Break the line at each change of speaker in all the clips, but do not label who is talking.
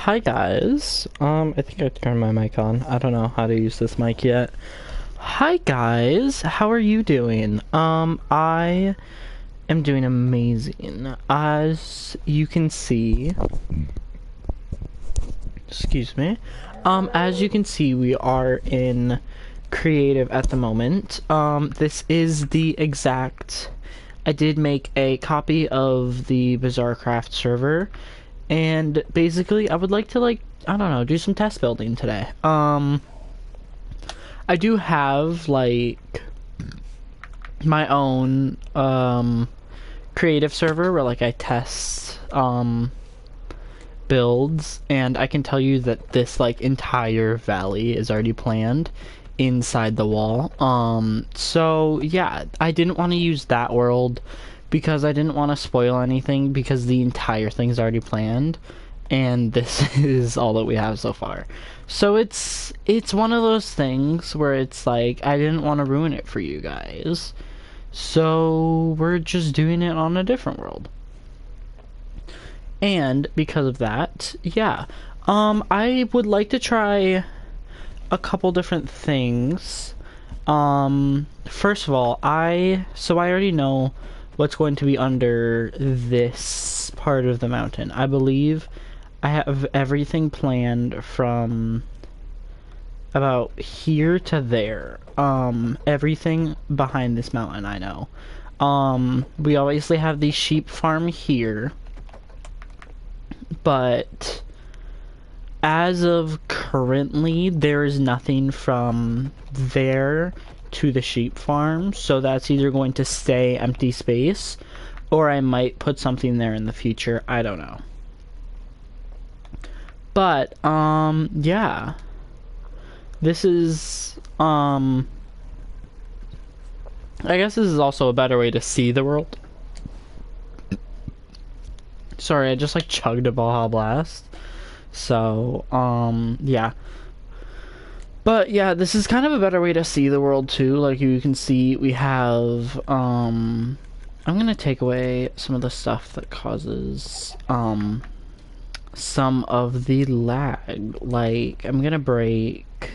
Hi guys. I think I turned my mic on. I don't know how to use this mic yet. Hi guys, how are you doing? I am doing amazing. As you can see, excuse me. As you can see, we are in creative at the moment. This is the exact. I did make a copy of the Bizarre Craft server. And basically, I would like to, I don't know, do some test building today. I do have, my own, creative server where, I test, builds, and I can tell you that this, entire valley is already planned inside the wall. So, yeah, I didn't want to use that world because I didn't want to spoil anything because the entire thing's already planned, and this is all that we have so far. So it's one of those things where it's I didn't want to ruin it for you guys, so we're just doing it on a different world. And because of that, yeah, I would like to try a couple different things. First of all, I already know what's going to be under this part of the mountain. I believe I have everything planned from about here to there. Everything behind this mountain I know. We obviously have the sheep farm here, but as of currently, there is nothing from there to the sheep farm, so that's either going to stay empty space, or I might put something there in the future. I don't know. But, yeah. This is, I guess this is also a better way to see the world. Sorry, I just, chugged a Baja Blast. So, yeah. But yeah, this is kind of a better way to see the world too. Like you can see, we have, I'm gonna take away some of the stuff that causes, some of the lag. Like, I'm gonna break,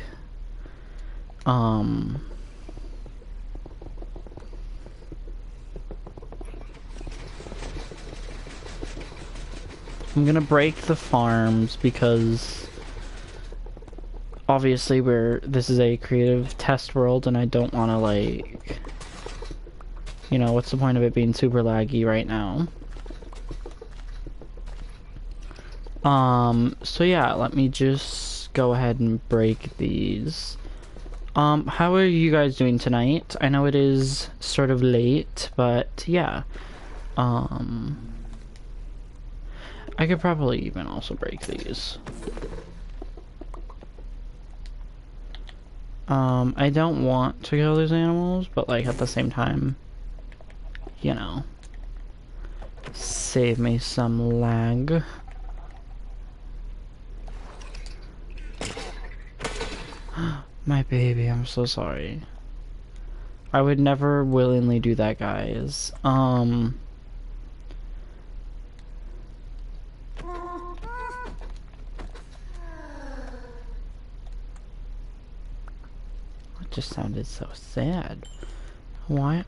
I'm gonna break the farms because obviously this is a creative test world, and I don't want to what's the point of it being super laggy right now? So yeah, let me just go ahead and break these. How are you guys doing tonight? I know it is sort of late, but yeah. I could probably even also break these. I don't want to kill these animals, but at the same time, save me some lag. My baby, I'm so sorry. I would never willingly do that, guys. What just sounded so sad. Why?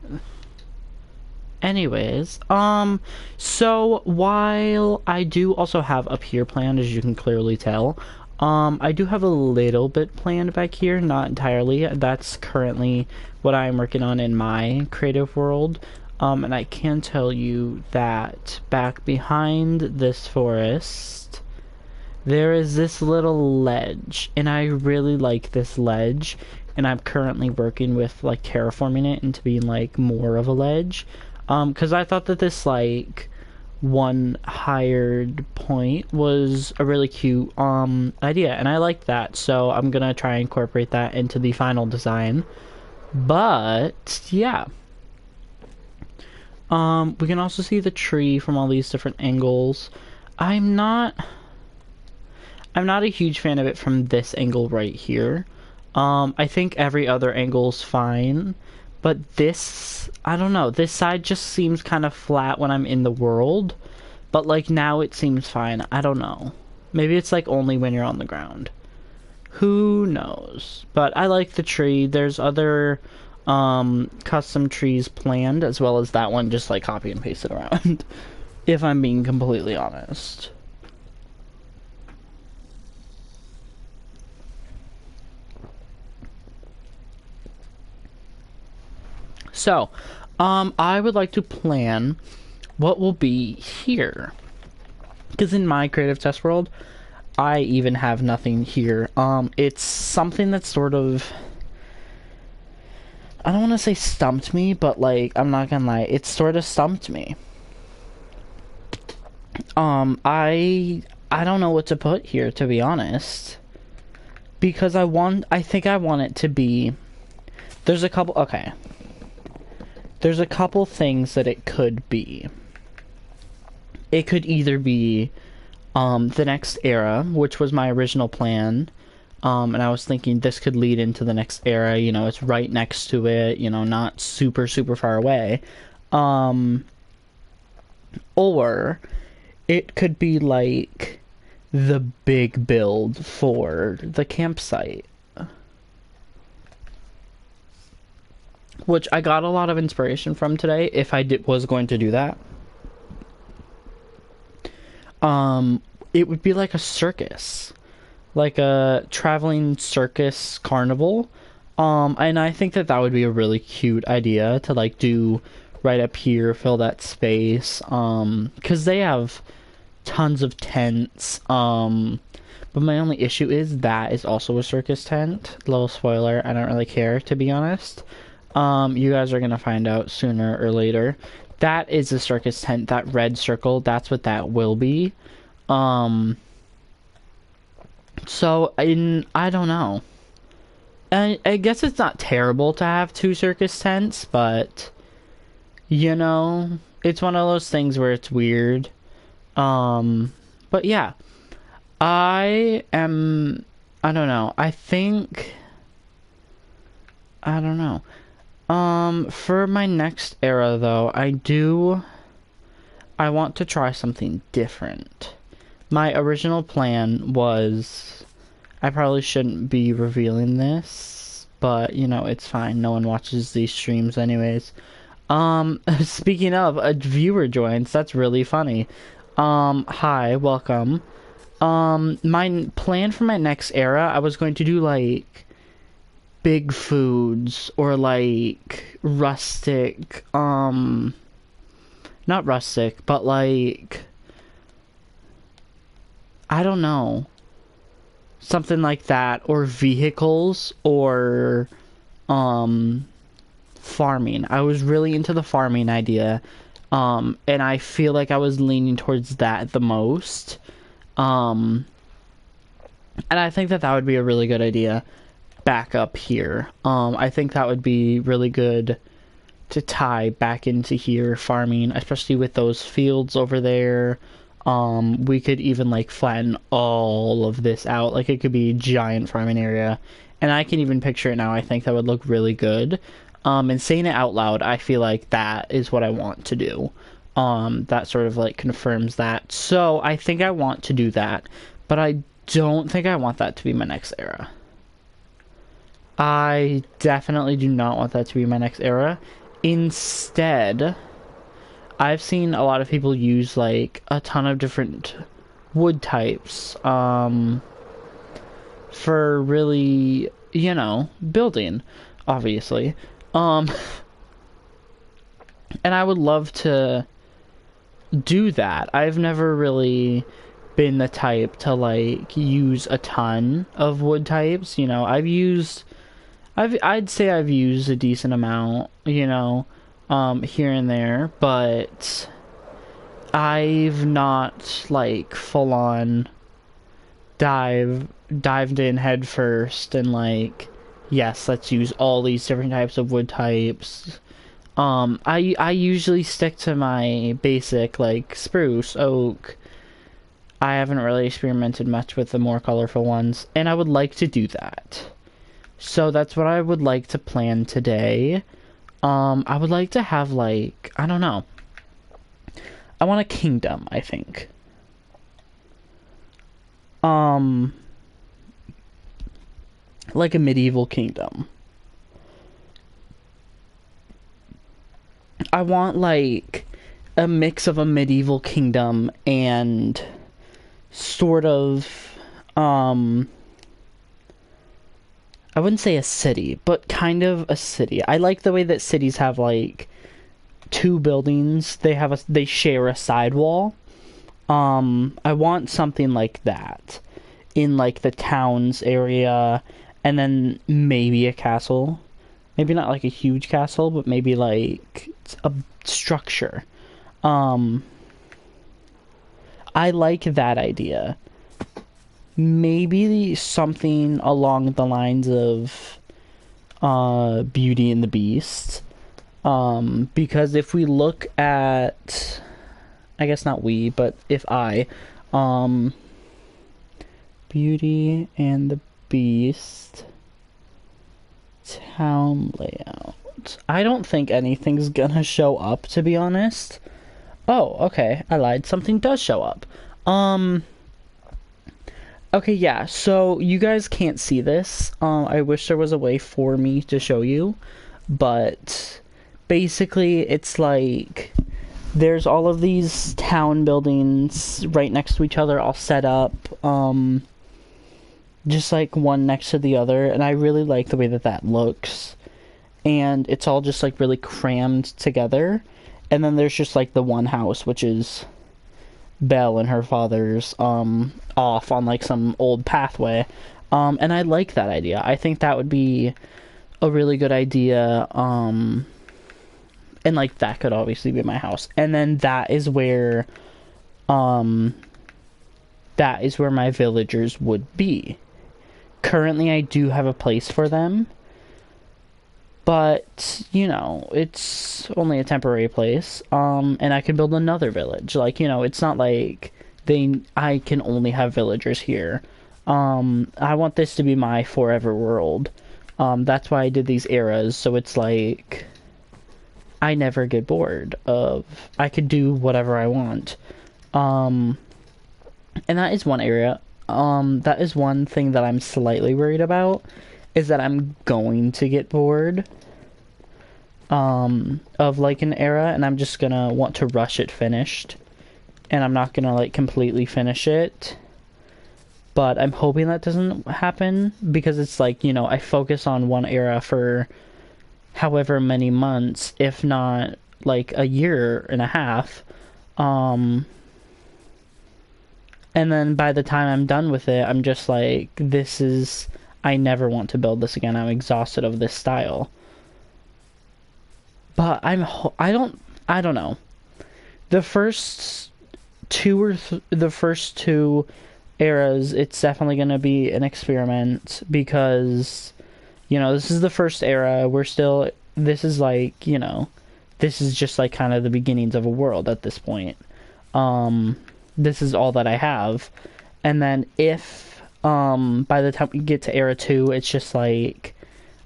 Anyways, so while I do also have up here planned, as you can clearly tell, I do have a little bit planned back here, not entirely. That's currently what I'm working on in my creative world. And I can tell you that back behind this forest, there is this little ledge, and I really like this ledge, and I'm currently working with, terraforming it into being, more of a ledge. Because I thought that this, one hired point was a really cute idea, and I like that, so I'm gonna try and incorporate that into the final design. But yeah, we can also see the tree from all these different angles. I'm not a huge fan of it from this angle right here. I think every other angle's fine, but this, I don't know, this side just seems kind of flat when I'm in the world, but now it seems fine. I don't know. Maybe it's like only when you're on the ground. Who knows? But I like the tree. There's other custom trees planned, as well as that one, just like copy and paste it around. If I'm being completely honest. So, I would like to plan what will be here. Because in my creative test world, I even have nothing here. It's something that sort of, I don't want to say stumped me, but like, I'm not gonna lie, it sort of stumped me. I don't know what to put here, to be honest. Because I think I want it to be, there's a couple, okay. There's a couple things that it could be. It could either be the next era, which was my original plan. And I was thinking this could lead into the next era, you know, it's right next to it, you know, not super, super far away. Or it could be like the big build for the campsite. Which I got a lot of inspiration from today, if I was going to do that. It would be like a circus. Like a traveling circus carnival. And I think that would be a really cute idea to like do right up here, fill that space. Because they have tons of tents. But my only issue is that is also a circus tent. Little spoiler, I don't really care, to be honest. You guys are gonna find out sooner or later. That is a circus tent. That red circle, that's what that will be. So I don't know. I guess it's not terrible to have two circus tents, but you know, it's one of those things where it's weird. But yeah, I don't know. I don't know. For my next era, though, I want to try something different. My original plan was, I probably shouldn't be revealing this, but, you know, it's fine. No one watches these streams anyways. Speaking of, a viewer joins. That's really funny. Hi, welcome. My plan for my next era, I was going to do, like, big foods or like rustic, not rustic, but like, I don't know, something like that, or vehicles, or farming. I was really into the farming idea, and I feel like I was leaning towards that the most, and I think that would be a really good idea back up here. I think that would be really good to tie back into here, farming, especially with those fields over there. We could even like flatten all of this out, like it could be a giant farming area, and I can even picture it now. I think that would look really good. And saying it out loud, I feel like that is what I want to do. That sort of like confirms that. So I think I want to do that, but I don't think I want that to be my next era. I definitely do not want that to be my next era. Instead, I've seen a lot of people use like a ton of different wood types for really, you know, building, obviously. And I would love to do that. I've never really been the type to like use a ton of wood types, you know. I'd say I've used a decent amount, you know, here and there, but I've not like full on dived in head first and like, yes, let's use all these different types of wood types. I usually stick to my basic like spruce, oak. I haven't really experimented much with the more colorful ones, and I would like to do that. So that's what I would like to plan today. I would like to have like, I don't know. I want a kingdom, I think. Um, like a medieval kingdom. I want like a mix of a medieval kingdom and sort of I wouldn't say a city, but kind of a city. I like the way that cities have like two buildings. They share a sidewall. I want something like that in like the towns area, and then maybe a castle. Maybe not like a huge castle, but maybe like a structure. Um, I like that idea. Maybe something along the lines of Beauty and the Beast. Because if we look at, I guess not we, but if um, Beauty and the Beast town layout. I don't think anything's gonna show up, to be honest. Oh, okay, I lied. Something does show up. Okay, yeah, so you guys can't see this. I wish there was a way for me to show you, but basically it's like there's all of these town buildings right next to each other all set up, just like one next to the other, and I really like the way that that looks. And it's all just like really crammed together. And then there's just like the one house, which is Belle and her father's off on like some old pathway. And I like that idea. I think that would be a really good idea. And like that could obviously be my house. And then that is where my villagers would be. Currently I do have a place for them. But, you know, it's only a temporary place. And I could build another village. Like, you know, it's not like I can only have villagers here. I want this to be my forever world. That's why I did these eras, so it's like I never get bored of I could do whatever I want. And that is one area. That is one thing that I'm slightly worried about, is that I'm going to get bored of like an era, and I'm just gonna want to rush it finished, and I'm not gonna like completely finish it. But I'm hoping that doesn't happen, because it's like, you know, I focus on one era for however many months, if not like a year and a half, and then by the time I'm done with it, I'm just like, I never want to build this again. I'm exhausted of this style. But I don't know. The first two eras, it's definitely going to be an experiment, because, you know, this is the first era. This is like, you know, this is just like kind of the beginnings of a world at this point. This is all that I have. And then if by the time we get to era 2, it's just like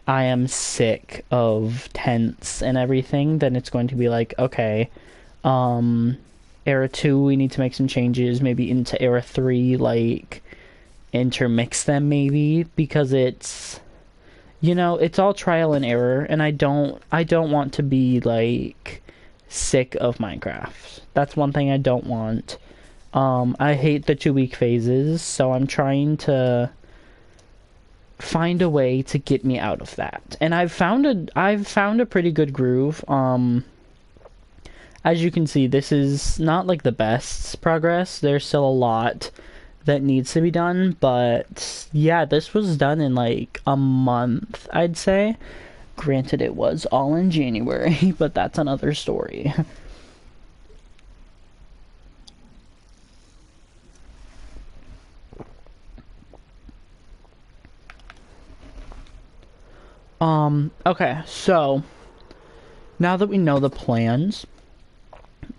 I am sick of tents and everything, then it's going to be like, okay, era 2, we need to make some changes, maybe into era 3, like intermix them maybe, because it's, you know, it's all trial and error, and I don't want to be like sick of Minecraft. That's one thing I don't want. I hate the 2-week phases, so I'm trying to find a way to get me out of that. And I've found a pretty good groove. As you can see, this is not like the best progress. There's still a lot that needs to be done, but yeah, this was done in like a month, I'd say. Granted, it was all in January, but that's another story. Okay, so now that we know the plans,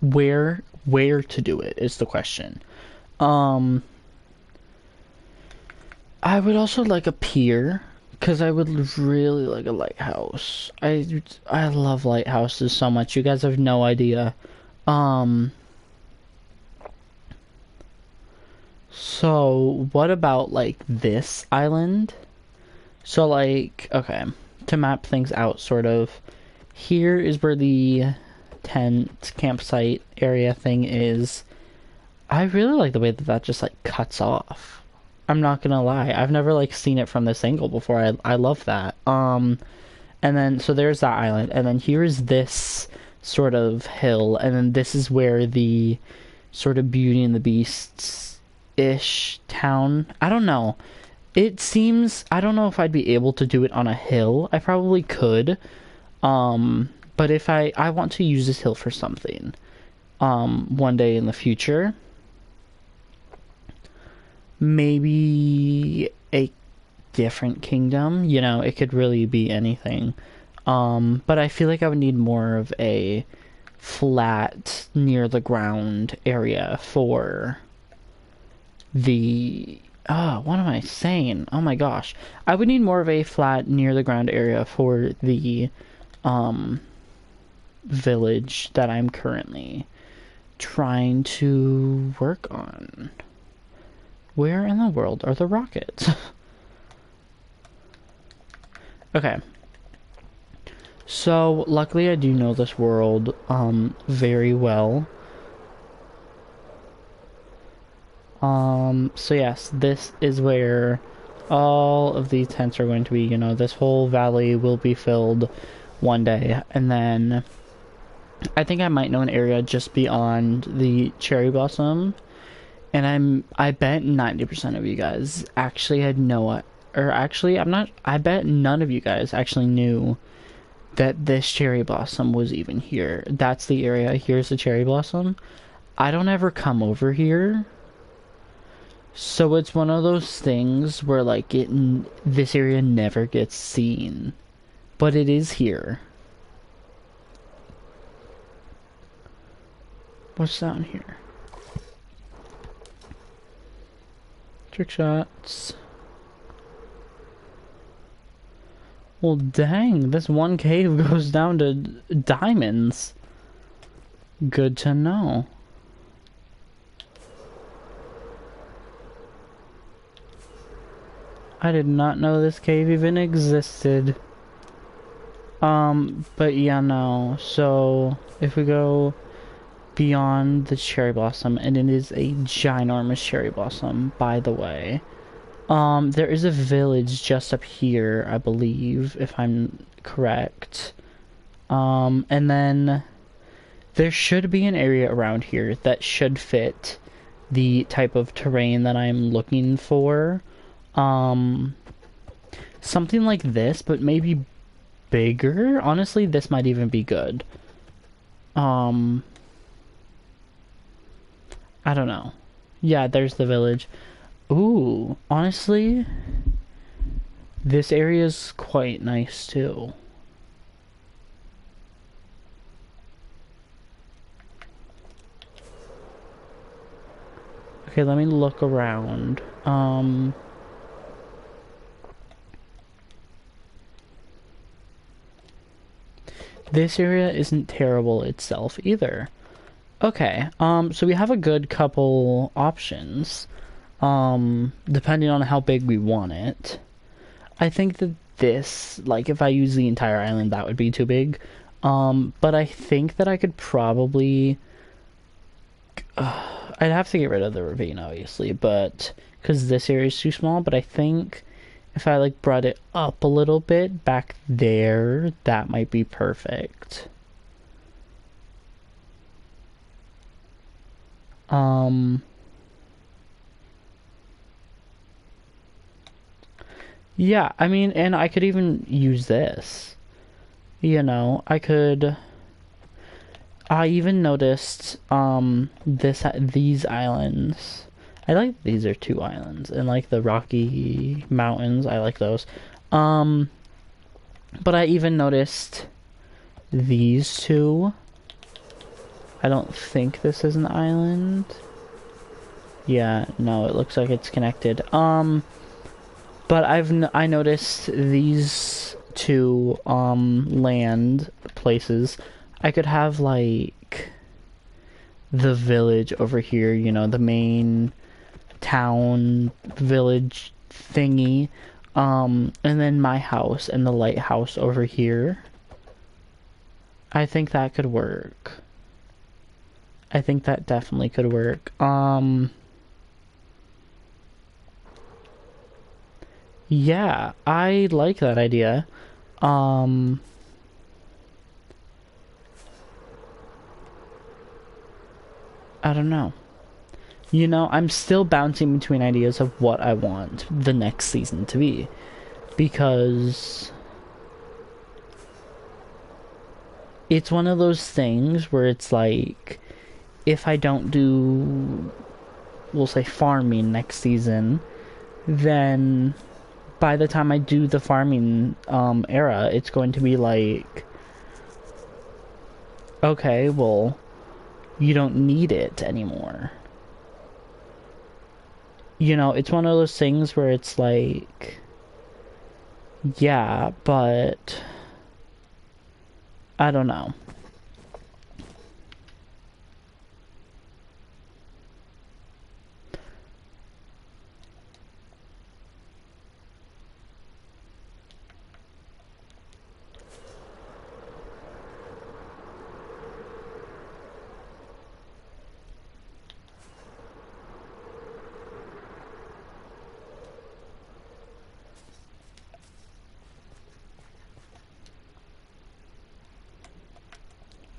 where to do it is the question. I would also like a pier, because I would really like a lighthouse. I love lighthouses so much. You guys have no idea. So, what about like this island? So, like, okay, to map things out, sort of, here is where the tent campsite area thing is. I really like the way that that just like cuts off. I'm not gonna lie, I've never like seen it from this angle before. I love that. And then so there's that island, and then here's this sort of hill, and then this is where the sort of Beauty and the Beasts ish town. I don't know. It seems I don't know if I'd be able to do it on a hill. I probably could. But if I want to use this hill for something one day in the future. Maybe a different kingdom, you know, it could really be anything. But I feel like I would need more of a flat, near the ground area for the... Oh, what am I saying? Oh my gosh. I would need more of a flat, near the ground area for the village that I'm currently trying to work on. Where in the world are the rockets? Okay. So, luckily I do know this world, very well. So yes, this is where all of these tents are going to be, you know, this whole valley will be filled one day, and then I think I might know an area just beyond the cherry blossom, and I bet 90% of you guys actually had no, or actually, I bet none of you guys actually knew that this cherry blossom was even here. That's the area. Here's the cherry blossom. I don't ever come over here. So it's one of those things where like this area never gets seen. But it is here. What's down here? Trick shots. Well, dang, this one cave goes down to diamonds. Good to know. I did not know this cave even existed. But yeah, no. So, if we go beyond the cherry blossom, and it is a ginormous cherry blossom, by the way. There is a village just up here, I believe, if I'm correct. And then there should be an area around here that should fit the type of terrain that I'm looking for. Something like this, but maybe bigger. Honestly, this might even be good. I don't know. Yeah, there's the village. Ooh, honestly, this area is quite nice too. Okay, let me look around. This area isn't terrible itself either. Okay, so we have a good couple options. Depending on how big we want it. I think that this, like, if I use the entire island, that would be too big. But I think that I could probably... I'd have to get rid of the ravine, obviously, but... Because this area is too small, but I think if I, like, brought it up a little bit back there, that might be perfect. Yeah, I mean, and I could even use this. You know, I even noticed, these islands. I like these are two islands, and like the Rocky Mountains, I like those. But I even noticed these two. I don't think this is an island. Yeah, no, it looks like it's connected. But I noticed these two land places. I could have like the village over here, you know, the main town village thingy. And then my house and the lighthouse over here. I think that could work. I think that definitely could work. Yeah, I like that idea. I don't know. You know, I'm still bouncing between ideas of what I want the next season to be. Because it's one of those things where it's like, if I don't do, we'll say, farming next season, then by the time I do the farming era, it's going to be like, okay, well, you don't need it anymore. You know, it's one of those things where it's like, yeah, but I don't know.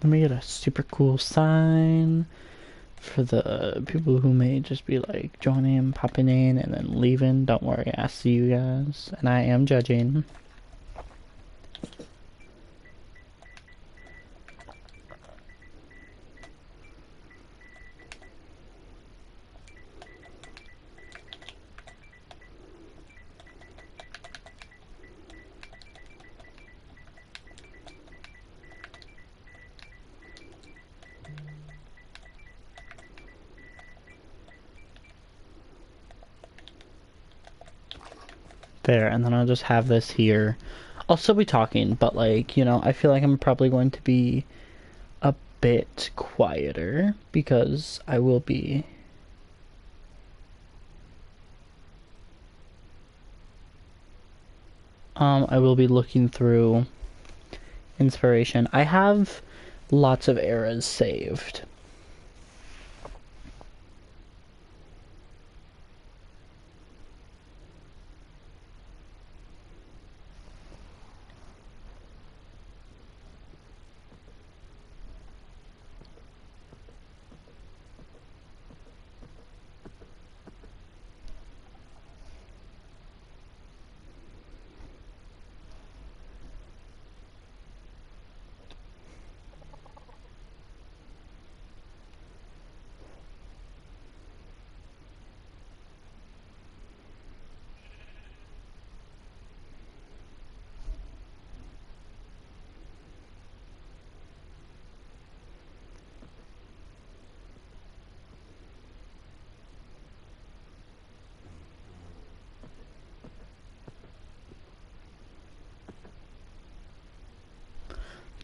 Let me get a super cool sign for the people who may just be like joining, popping in, and then leaving. Don't worry, I see you guys, and I am judging. There, and then I'll just have this here. I'll still be talking, but like, you know, I feel like I'm probably going to be a bit quieter because I will be looking through inspiration. I have lots of eras saved.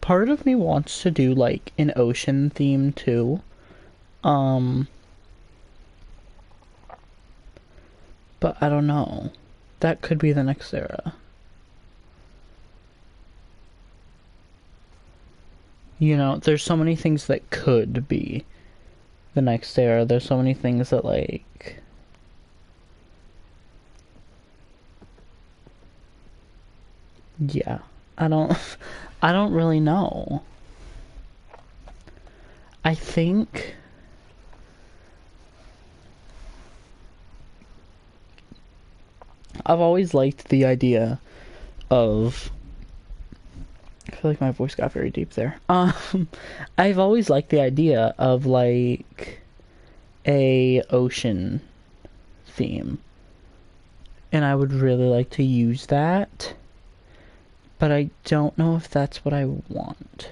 Part of me wants to do like an ocean theme too. But I don't know. That could be the next era. You know, there's so many things that could be the next era. There's so many things that like yeah. I don't I don't really know. I think I've always liked the idea of I feel like my voice got very deep there. I've always liked the idea of like a ocean theme. And I would really like to use that. But I don't know if that's what I want.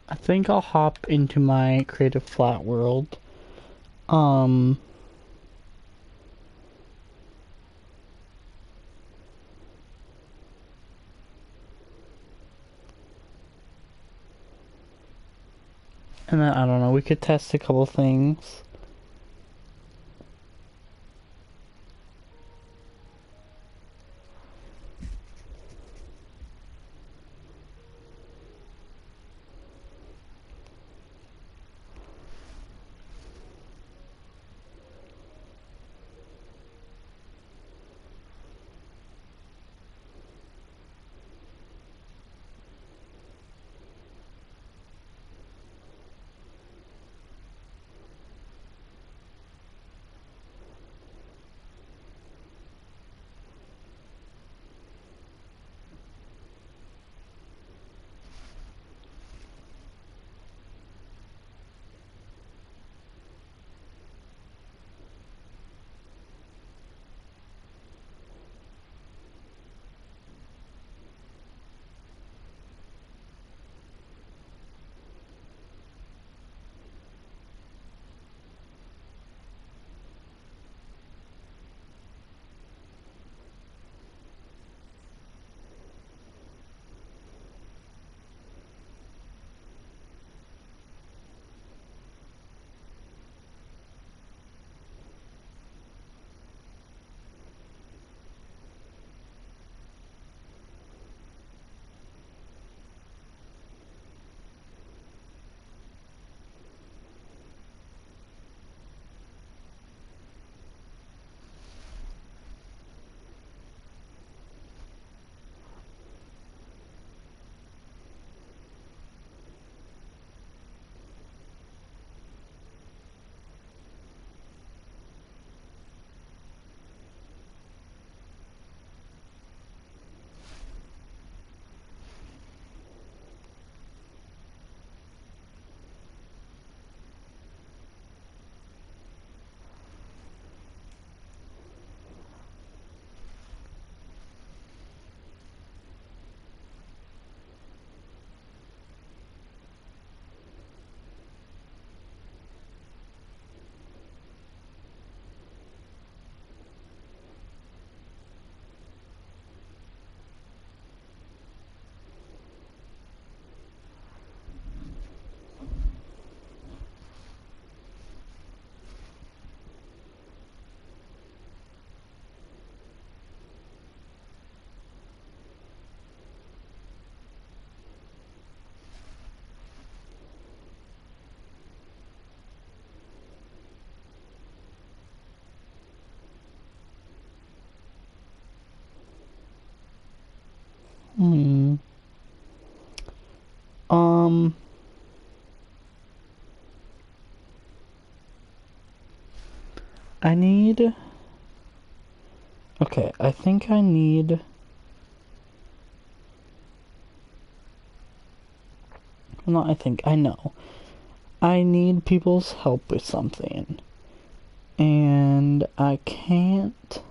I think I'll hop into my creative flat world. Um, and then, I don't know, we could test a couple things. Hmm. Um, I need... Okay, I think I need... Not I think, I know. I need people's help with something. And I can't...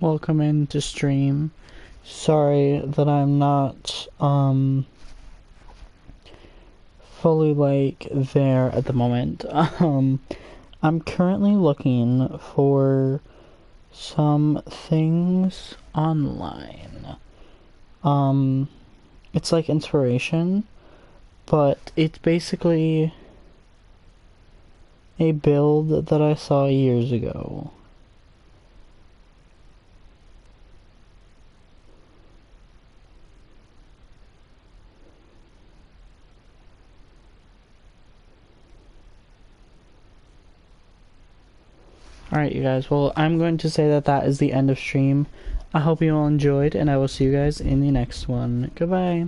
welcome into stream. Sorry that I'm not, fully, like, there at the moment. I'm currently looking for some things online. It's like inspiration, but it's basically a build that I saw years ago. Alright, you guys, well, I'm going to say that that is the end of stream. I hope you all enjoyed, and I will see you guys in the next one. Goodbye.